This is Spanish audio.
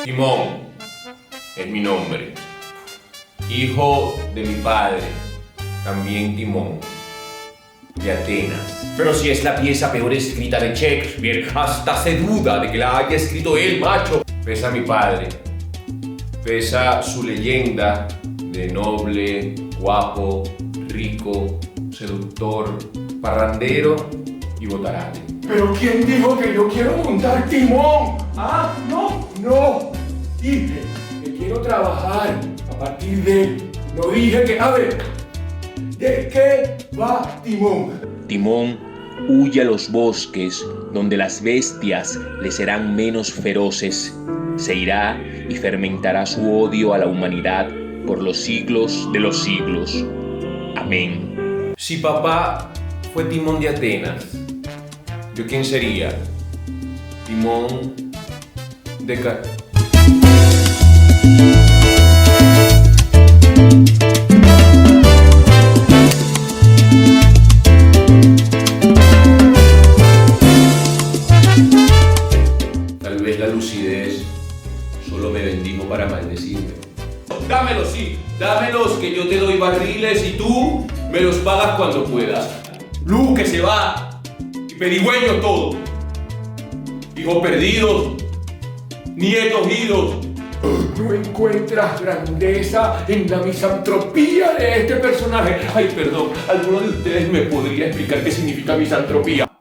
Timón es mi nombre, hijo de mi padre, también Timón, de Atenas. Pero si es la pieza peor escrita de Shakespeare, hasta se duda de que la haya escrito él, macho. Pesa mi padre, pesa su leyenda de noble, guapo, rico, seductor, parrandero y botarate. ¿Pero quién dijo que yo quiero montar timón? Ah, no. Dije que quiero trabajar a partir de él. No dije que... A ver, ¿de qué va Timón? Timón huye a los bosques donde las bestias le serán menos feroces. Se irá y fermentará su odio a la humanidad por los siglos de los siglos. Amén. Si papá fue Timón de Atenas, ¿yo quién sería? Timón de Tal vez la lucidez solo me bendijo para maldecirme. Dámelos, sí, dámelos, que yo te doy barriles y tú me los pagas cuando puedas. Luz que se va y pedigüeño todo. Hijos perdidos, nietos idos. ¿No encuentras grandeza en la misantropía de este personaje? Ay, perdón, ¿alguno de ustedes me podría explicar qué significa misantropía?